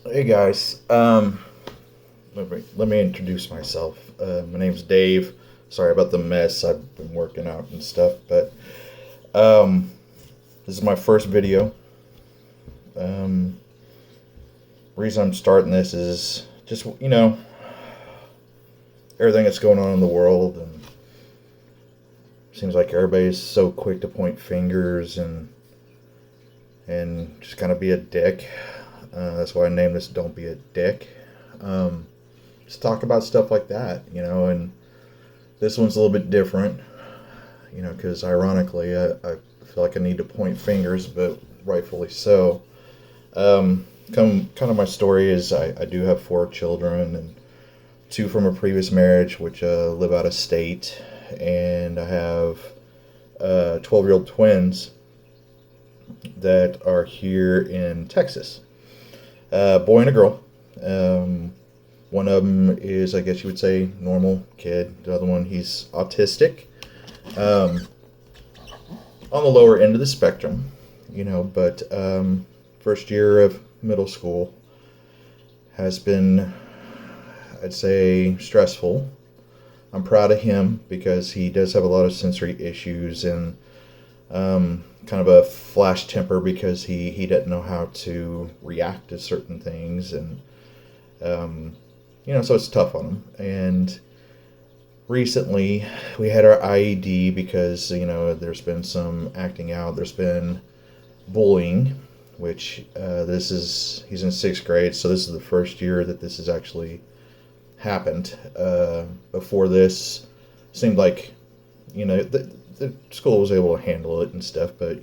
Hey guys, let me introduce myself. My name's Dave. Sorry about the mess. I've been working out and stuff, but um, this is my first video. Um, Reason I'm starting this is just everything that's going on in the world, and seems like everybody's so quick to point fingers and just kind of be a dick. That's why I named this "Don't Be a Dick." Um, just talk about stuff like that, and this one's a little bit different, because ironically, I feel like I need to point fingers, but rightfully so. Kind of my story is I do have four children and two from a previous marriage, which live out of state, and I have 12-year-old twins that are here in Texas. Boy and a girl. One of them is, I guess you would say, normal kid. The other one, he's autistic. Um, on the lower end of the spectrum, but first year of middle school has been, I'd say, stressful. I'm proud of him because he does have a lot of sensory issues and kind of a flash temper because he didn't know how to react to certain things. And um, so it's tough on him. And recently we had our IED because there's been some acting out. There's been bullying, which this is he's in sixth grade, so this is the first year that this has actually happened. Before this, seemed like the school was able to handle it and stuff, but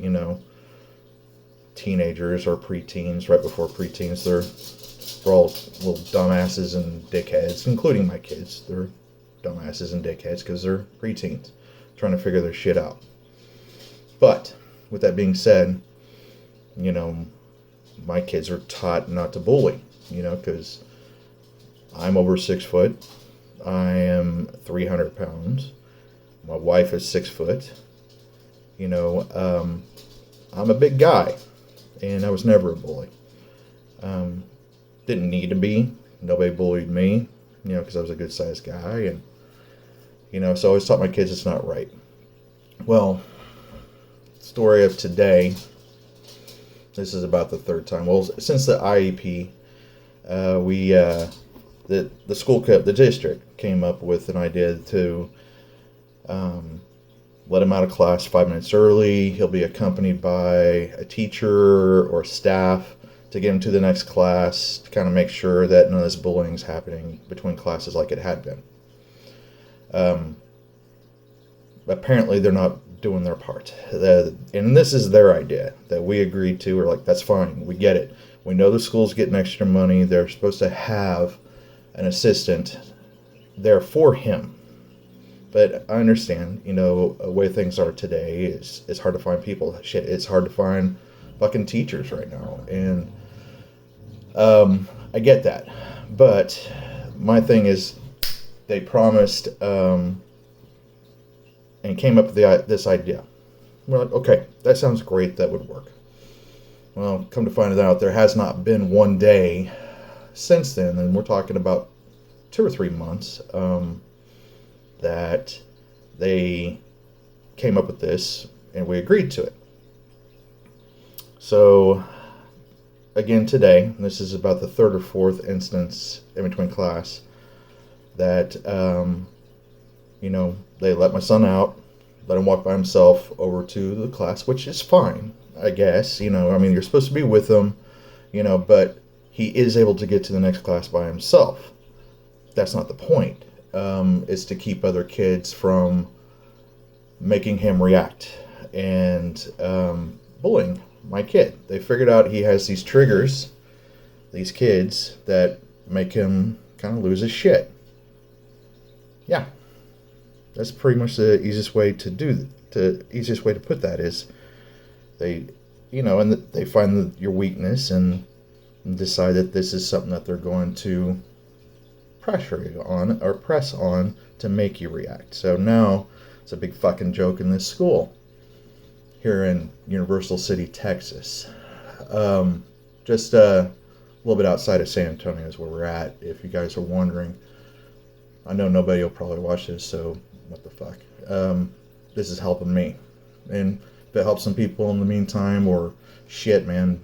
teenagers or preteens, right before preteens, they're all little dumbasses and dickheads, including my kids. They're dumbasses and dickheads because they're preteens trying to figure their shit out. But with that being said, you know, my kids are taught not to bully, because I'm over 6 foot. I am 300 pounds. My wife is 6 foot. You know, um, I'm a big guy, and I was never a bully. Um, didn't need to be. Nobody bullied me, because I was a good sized guy, and so I always taught my kids it's not right. Well, story of today. This is about the third time. Well, since the IEP, we the school the district came up with an idea to um, let him out of class 5 minutes early. He'll be accompanied by a teacher or staff to get him to the next class to kind of make sure that none of this bullying is happening between classes like it had been. Um, Apparently, they're not doing their part. And this is their idea that we agreed to. We're like, that's fine. We get it. We know the school's getting extra money. They're supposed to have an assistant there for him. But I understand, the way things are today, it's hard to find people. Shit, it's hard to find fucking teachers right now. And I get that. But my thing is, they promised and came up with this idea. We're like, okay, that sounds great. That would work. Well, come to find it out, there has not been one day since then, and we're talking about 2 or 3 months, that they came up with this, and we agreed to it. So, again today, this is about the third or fourth instance in between class that they let my son out, let him walk by himself over to the class, which is fine, I guess. You're supposed to be with him, but he is able to get to the next class by himself. That's not the point. It's to keep other kids from making him react and bullying my kid. They figured out he has these triggers, these kids, that make him kind of lose his shit. Yeah, that's pretty much the easiest way to easiest way to put that is they, and they find your weakness and decide that this is something that they're going to pressure you on or press on to make you react. So now it's a big fucking joke in this school here in Universal City, Texas. Just little bit outside of San Antonio is where we're at, if you guys are wondering. I know nobody will probably watch this, so what the fuck. This is helping me. And if it helps some people in the meantime, or shit, man,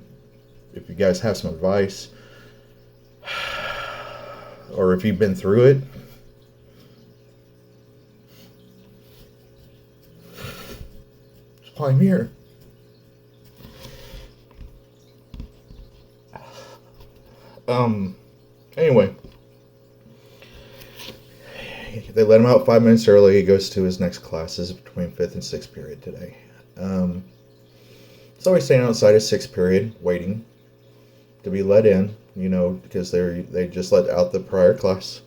if you guys have some advice, or if you've been through it, that's why I'm here. Anyway, they let him out 5 minutes early. He goes to his next classes between 5th and 6th period today. So he's standing outside his 6th period, waiting to be let in, because they just let out the prior class.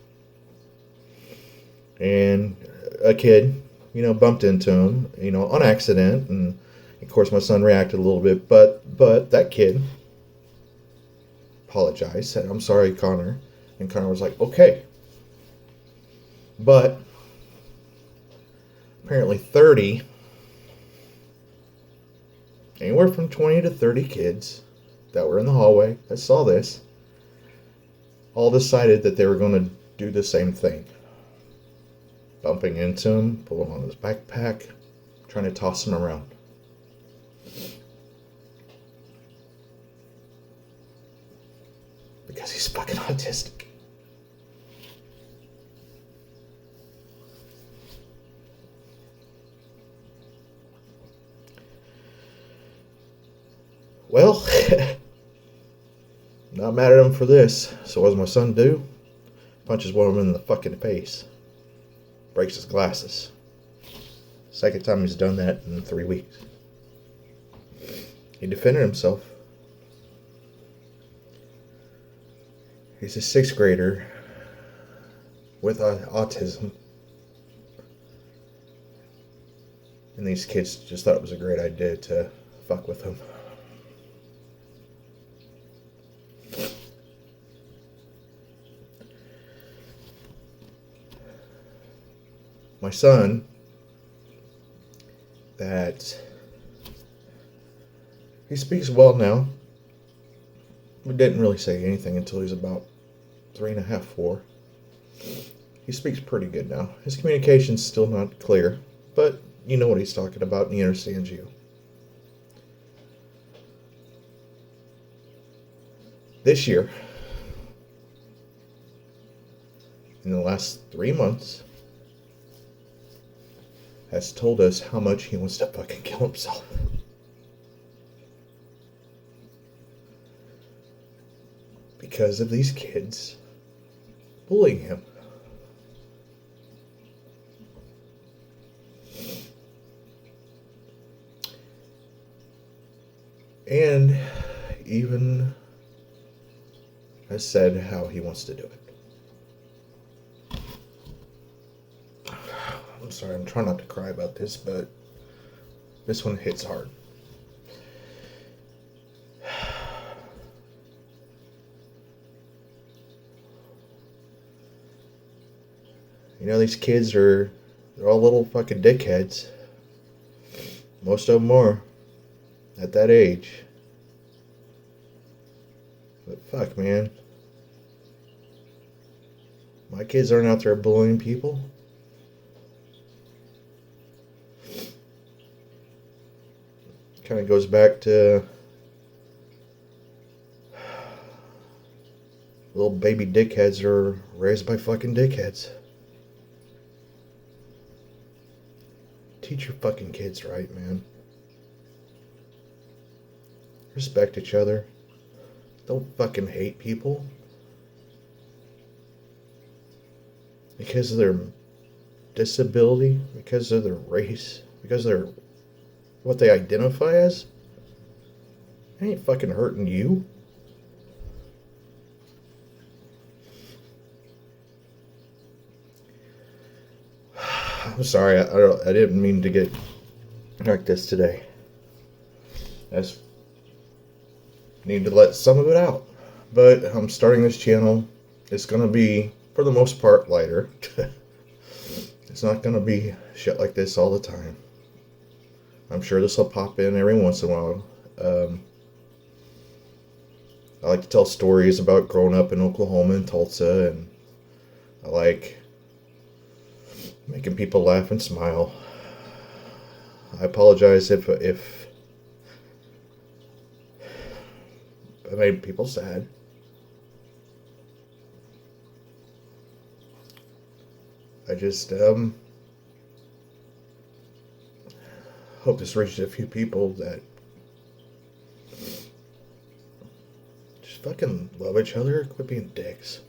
And a kid, bumped into him, on accident, and of course my son reacted a little bit, but that kid apologized, said, "I'm sorry, Connor," and Connor was like, "Okay." But apparently 30, anywhere from 20 to 30 kids that were in the hallway that saw this all decided that they were going to do the same thing. Bumping into him, pull him on his backpack, trying to toss him around. Because he's fucking autistic. Well, not mad at him for this. So what does my son do? Punches one of them in the fucking face. Breaks his glasses. Second time he's done that in 3 weeks. He defended himself. He's a 6th grader with autism. And these kids just thought it was a great idea to fuck with him. My son, that he speaks well now. We didn't really say anything until he was about 3.5, 4. He speaks pretty good now. His communication's still not clear, but you know what he's talking about and he understands you. This year, in the last 3 months, has told us how much he wants to fucking kill himself. Because of these kids bullying him. And even has said how he wants to do it. I'm sorry, I'm trying not to cry about this, but this one hits hard. These kids they're all little fucking dickheads. Most of them are at that age. But fuck, man. My kids aren't out there bullying people. Kind of goes back to little baby dickheads are raised by fucking dickheads. Teach your fucking kids right, man. Respect each other. Don't fucking hate people because of their disability, because of their race, because of their what they identify as. It ain't fucking hurting you. I'm sorry, I didn't mean to get like this today. I just need to let some of it out. But I'm starting this channel. It's going to be, for the most part, lighter. It's not going to be shit like this all the time. I'm sure this will pop in every once in a while. I like to tell stories about growing up in Oklahoma and Tulsa, and I like making people laugh and smile. I apologize if I made people sad. I just hope this reaches a few people that just fucking love each other. Quit being dicks.